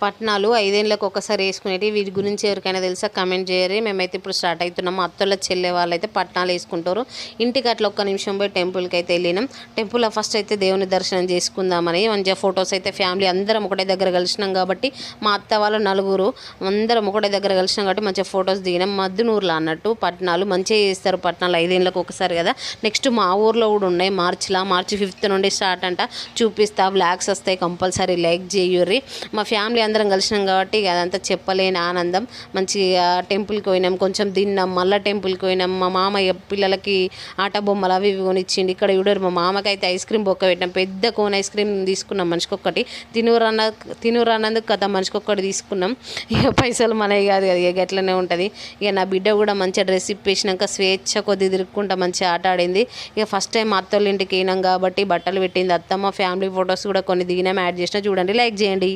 పట్నాలు 5 ఏళ్ళకి ఒకసారి వేసుకునేవి. వీటి గురించి ఎవరికైనా తెలుసా కమెంట్ చేయరు. మేమైతే ఇప్పుడు స్టార్ట్ అవుతున్నాము. అత్తోళ్ళ చెల్లె వాళ్ళైతే పట్నాలు వేసుకుంటారు. ఇంటికి అట్లా ఒక్క నిమిషం పోయి టెంపుల్కి అయితే వెళ్ళినాం. టెంపుల్లో ఫస్ట్ అయితే దేవుని దర్శనం చేసుకుందామని మంచిగా ఫొటోస్ అయితే ఫ్యామిలీ అందరం ఒకటే దగ్గర కలిసినాం కాబట్టి మా అత్త వాళ్ళు నలుగురు అందరం ఒకటే దగ్గర కలిసినాం కాబట్టి మంచిగా ఫొటోస్ దిగినాం. మద్దునూరులో అన్నట్టు పట్నాలు మంచిగా చేస్తారు. పట్నాలు 5 ఏళ్ళకి ఒకసారి కదా. నెక్స్ట్ మా ఊర్లో కూడా ఉన్నాయి మార్చి 5th నుండి స్టార్ట్ అంట. చూపిస్తా, వ్లాగ్స్ వస్తాయి, కంపల్సరీ లైక్ చేయుర్రి. మా ఫ్యామిలీ అందరం కలిసినాం కాబట్టి అదంతా చెప్పలేని ఆనందం. మంచిగా టెంపుల్కి పోయినాం, కొంచెం తిన్నాం, మళ్ళీ టెంపుల్కి పోయినాం. మా మామయ్య పిల్లలకి ఆట బొమ్మలు అవి ఇవి కొనిచ్చిండు. ఇక్కడ చూడరు మా మామకి అయితే ఐస్ క్రీమ్ బొక్క పెట్టినాం. పెద్ద కోన్ ఐస్ క్రీమ్ తీసుకున్నాం మనిషికొక్కటి. తినూరు అన్నందుకు కథ మనిషికొక్కటి తీసుకున్నాం. ఇక పైసలు మనవి కాదు కదా, ఇక ఎట్లనే ఉంటుంది. ఇక నా బిడ్డ కూడా మంచిగా డ్రెస్ ఇప్పేసినాక స్వేచ్ఛ కొద్ది తిరుక్కుంటా మంచిగా ఆట ఆడింది. ఇక ఫస్ట్ టైం అత్తోళ్ళ ఇంటికి పోయినాం కాబట్టి బట్టలు పెట్టింది అత్తమ్మ. ఫ్యామిలీ ఫొటోస్ కూడా కొన్ని దిగినాం, యాడ్ చేసిన. చూడండి, లైక్ చేయండి.